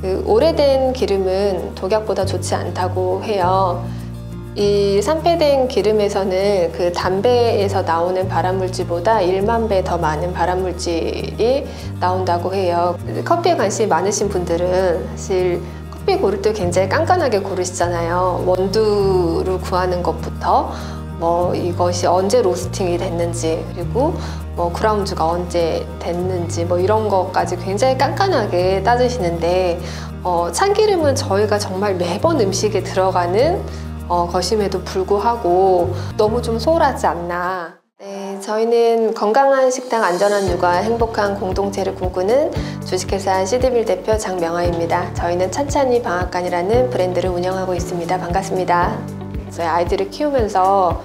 오래된 기름은 독약보다 좋지 않다고 해요. 이 산패된 기름에서는 그 담배에서 나오는 발암물질보다 1만 배 더 많은 발암물질이 나온다고 해요. 커피에 관심이 많으신 분들은 사실 커피 고를 때 굉장히 깐깐하게 고르시잖아요. 원두를 구하는 것부터 이것이 언제 로스팅이 됐는지, 그리고 그라운드가 언제 됐는지 이런 것까지 굉장히 깐깐하게 따지시는데, 참기름은 저희가 정말 매번 음식에 들어가는 것임에도 불구하고 너무 좀 소홀하지 않나. 네, 저희는 건강한 식당, 안전한 육아, 행복한 공동체를 꿈꾸는 주식회사 시드빌 대표 장명아입니다. 저희는 찬찬히 방앗간이라는 브랜드를 운영하고 있습니다. 반갑습니다. 저희 아이들을 키우면서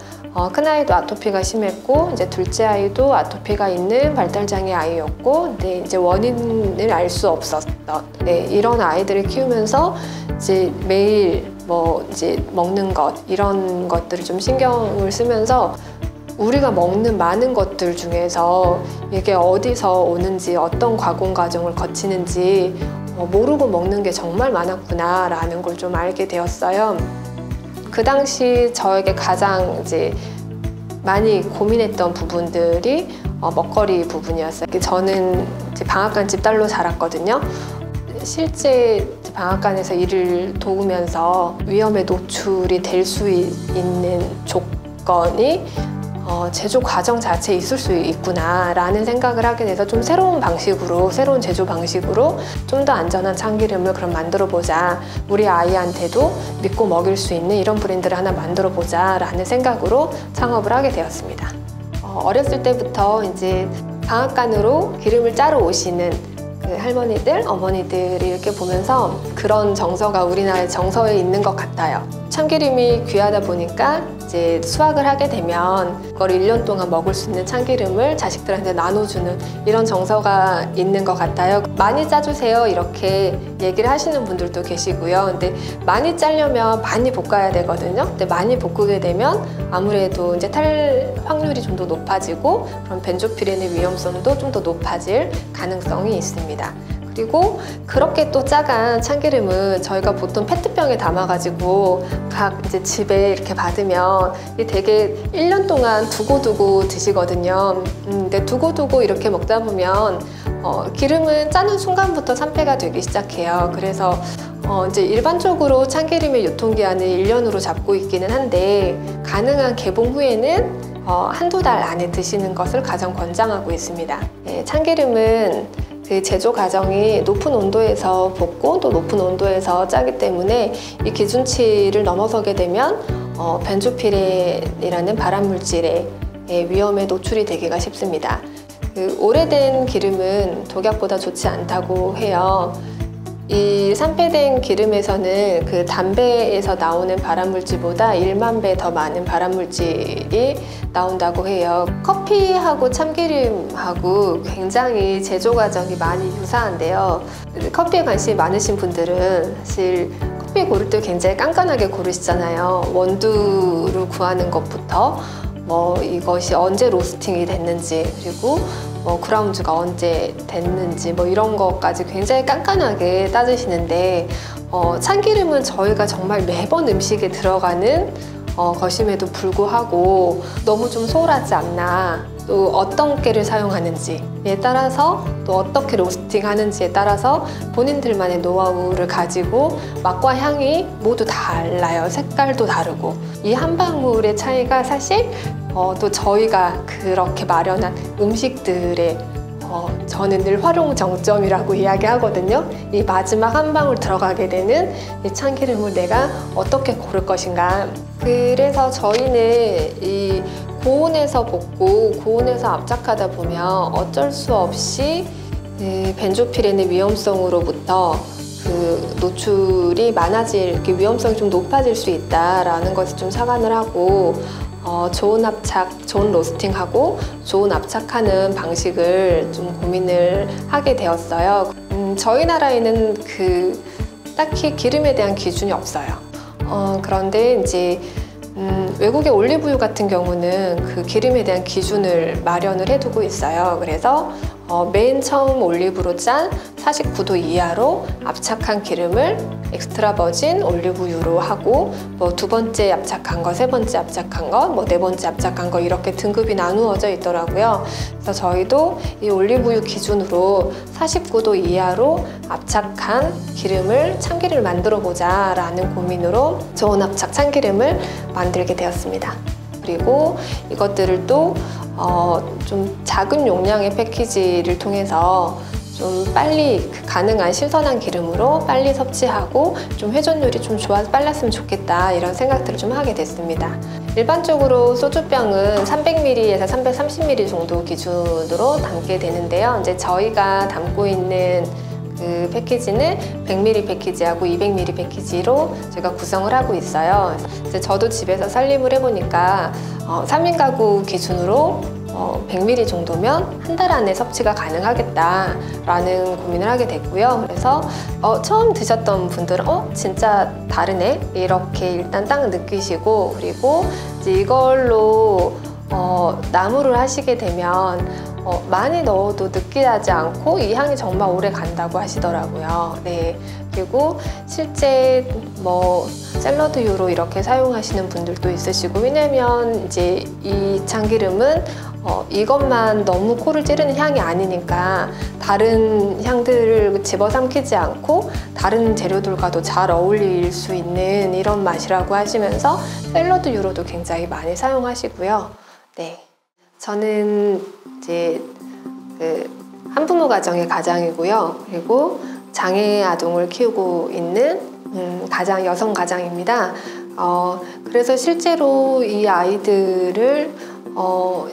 큰아이도 아토피가 심했고, 이제 둘째 아이도 아토피가 있는 발달장애 아이였고, 근데 이제 원인을 알 수 없었던, 이런 아이들을 키우면서 이제 매일 이제 먹는 것, 이런 것들을 좀 신경을 쓰면서 우리가 먹는 많은 것들 중에서 이게 어디서 오는지, 어떤 가공 과정을 거치는지 모르고 먹는 게 정말 많았구나 라는 걸 좀 알게 되었어요. 그 당시 저에게 가장 이제 많이 고민했던 부분들이 먹거리 부분이었어요. 저는 이제 방앗간 집 딸로 자랐거든요. 실제 방앗간에서 일을 도우면서 위험에 노출이 될 수 있는 조건이 제조 과정 자체에 있을 수 있구나 라는 생각을 하게 돼서 좀 새로운 제조 방식으로 좀 더 안전한 참기름을 그럼 만들어 보자, 우리 아이한테도 믿고 먹일 수 있는 이런 브랜드를 하나 만들어 보자 라는 생각으로 창업을 하게 되었습니다. 어렸을 때부터 이제 방앗간으로 기름을 짜러 오시는 그 할머니들, 어머니들이 이렇게 보면서 그런 정서가 우리나라의 정서에 있는 것 같아요. 참기름이 귀하다 보니까 이제 수확을 하게 되면 그걸 1년 동안 먹을 수 있는 참기름을 자식들한테 나눠주는 이런 정서가 있는 것 같아요. 많이 짜주세요 이렇게 얘기를 하시는 분들도 계시고요. 근데 많이 짜려면 많이 볶아야 되거든요. 근데 많이 볶게 되면 아무래도 이제 탈 확률이 좀 더 높아지고, 그럼 벤조피렌의 위험성도 좀 더 높아질 가능성이 있습니다. 그리고 그렇게 또 짜간 참기름은 저희가 보통 페트병에 담아가지고 각 이제 집에 이렇게 받으면 되게 1년 동안 두고두고 드시거든요. 근데 두고두고 이렇게 먹다 보면 기름은 짜는 순간부터 산패가 되기 시작해요. 그래서 이제 일반적으로 참기름의 유통기한을 1년으로 잡고 있기는 한데, 가능한 개봉 후에는 한두 달 안에 드시는 것을 가장 권장하고 있습니다. 참기름은 그 제조 과정이 높은 온도에서 볶고 또 높은 온도에서 짜기 때문에 이 기준치를 넘어서게 되면 벤조피렌이라는 발암물질의 위험에 노출이 되기가 쉽습니다. 그 오래된 기름은 독약보다 좋지 않다고 해요. 이 산패된 기름에서는 그 담배에서 나오는 발암물질보다 1만 배 더 많은 발암물질이 나온다고 해요. 커피하고 참기름하고 굉장히 제조 과정이 많이 유사한데요. 커피에 관심이 많으신 분들은 사실 커피 고를 때 굉장히 깐깐하게 고르시잖아요. 원두를 구하는 것부터 이것이 언제 로스팅이 됐는지, 그리고 그라운드가 언제 됐는지 이런 것까지 굉장히 깐깐하게 따지시는데, 참기름은 저희가 정말 매번 음식에 들어가는 것임에도 불구하고 너무 좀 소홀하지 않나. 또 어떤 깨를 사용하는지에 따라서, 또 어떻게 로스팅 하는지에 따라서 본인들만의 노하우를 가지고 맛과 향이 모두 달라요. 색깔도 다르고. 이 한 방울의 차이가 사실 또 저희가 그렇게 마련한 음식들의 저는 늘 활용 정점이라고 이야기하거든요. 이 마지막 한 방울 들어가게 되는 이 참기름을 내가 어떻게 고를 것인가. 그래서 저희는 이 고온에서 볶고 고온에서 압착하다 보면 어쩔 수 없이 벤조피렌의 위험성으로부터 그 노출이 많아질, 위험성이 좀 높아질 수 있다라는 것을 좀 착안을 하고, 좋은 압착, 좋은 로스팅하고 좋은 압착하는 방식을 좀 고민을 하게 되었어요. 저희 나라에는 딱히 기름에 대한 기준이 없어요. 그런데 이제 외국의 올리브유 같은 경우는 그 기름에 대한 기준을 마련을 해두고 있어요. 그래서 맨 처음 올리브로 짠 49도 이하로 압착한 기름을 엑스트라 버진 올리브유로 하고 뭐 두 번째 압착한 거, 세 번째 압착한 거, 뭐 네 번째 압착한 거 이렇게 등급이 나누어져 있더라고요. 그래서 저희도 이 올리브유 기준으로 49도 이하로 압착한 기름을 참기름을 만들어 보자 라는 고민으로 저온압착 참기름을 만들게 되었습니다. 그리고 이것들을 또 좀 작은 용량의 패키지를 통해서 좀 빨리 가능한 신선한 기름으로 빨리 섭취하고 좀 회전율이 좀 빨랐으면 좋겠다 이런 생각들을 좀 하게 됐습니다. 일반적으로 소주병은 300ml에서 330ml 정도 기준으로 담게 되는데요. 이제 저희가 담고 있는 그 패키지는 100ml 패키지하고 200ml 패키지로 제가 구성을 하고 있어요. 이제 저도 집에서 살림을 해보니까 3인 가구 기준으로 100ml 정도면 한 달 안에 섭취가 가능하겠다라는 고민을 하게 됐고요. 그래서 처음 드셨던 분들은 진짜 다르네 이렇게 일단 딱 느끼시고, 그리고 이제 이걸로 나무를 하시게 되면 많이 넣어도 느끼하지 않고 이 향이 정말 오래 간다고 하시더라고요. 네. 그리고 실제 뭐 샐러드유로 이렇게 사용하시는 분들도 있으시고, 왜냐면 이제 이 참기름은 이것만 너무 코를 찌르는 향이 아니니까 다른 향들을 집어삼키지 않고 다른 재료들과도 잘 어울릴 수 있는 이런 맛이라고 하시면서 샐러드유로도 굉장히 많이 사용하시고요. 네. 저는 이제 한부모 가정의 가장이고요. 그리고 장애 아동을 키우고 있는 여성 가장입니다. 그래서 실제로 이 아이들을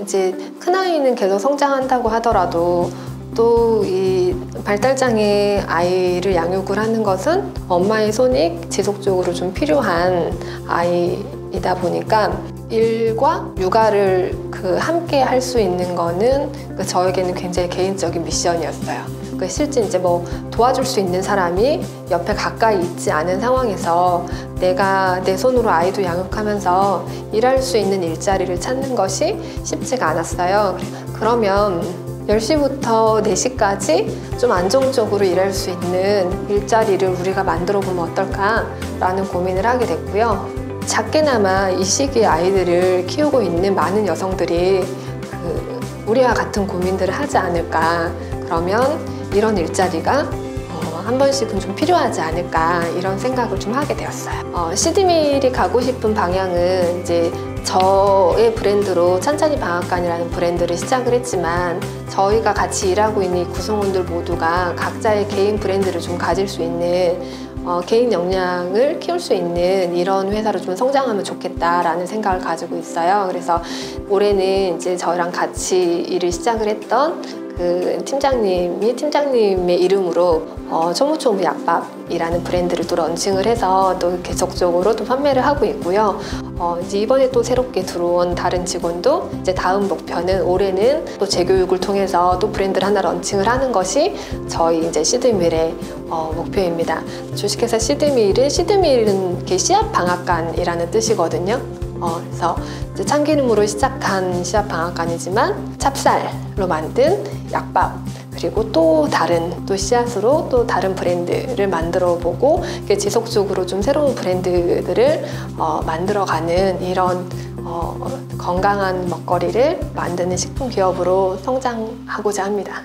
이제 큰아이는 계속 성장한다고 하더라도 또 이 발달장애 아이를 양육을 하는 것은 엄마의 손이 지속적으로 좀 필요한 아이이다 보니까 일과 육아를 함께 할 수 있는 거는 저에게는 굉장히 개인적인 미션이었어요. 실제 이제 뭐 도와줄 수 있는 사람이 옆에 가까이 있지 않은 상황에서 내가 내 손으로 아이도 양육하면서 일할 수 있는 일자리를 찾는 것이 쉽지가 않았어요. 그러면 10시부터 4시까지 좀 안정적으로 일할 수 있는 일자리를 우리가 만들어 보면 어떨까라는 고민을 하게 됐고요. 작게나마 이 시기에 아이들을 키우고 있는 많은 여성들이 우리와 같은 고민들을 하지 않을까. 그러면 이런 일자리가 한 번씩은 좀 필요하지 않을까 이런 생각을 좀 하게 되었어요. 시드밀이 가고 싶은 방향은 이제 저의 브랜드로 찬찬히 방앗간이라는 브랜드를 시작을 했지만, 저희가 같이 일하고 있는 이 구성원들 모두가 각자의 개인 브랜드를 좀 가질 수 있는 개인 역량을 키울 수 있는 이런 회사로 좀 성장하면 좋겠다라는 생각을 가지고 있어요. 그래서 올해는 이제 저랑 같이 일을 시작을 했던 팀장님의 이름으로 초무초무 약밥이라는 브랜드를 또 런칭을 해서 또 계속적으로 또 판매를 하고 있고요. 이제 이번에 또 새롭게 들어온 다른 직원도 이제 다음 목표는 올해는 또 재교육을 통해서 또 브랜드를 하나 런칭을 하는 것이 저희 이제 시드밀의 목표입니다. 주식회사 시드밀은 씨앗 방앗간이라는 뜻이거든요. 그래서 이제 참기름으로 시작한 씨앗 방앗간이지만 찹쌀로 만든 약밥, 그리고 또 다른 씨앗으로 또 다른 브랜드를 만들어 보고 지속적으로 좀 새로운 브랜드들을 만들어가는 이런 건강한 먹거리를 만드는 식품 기업으로 성장하고자 합니다.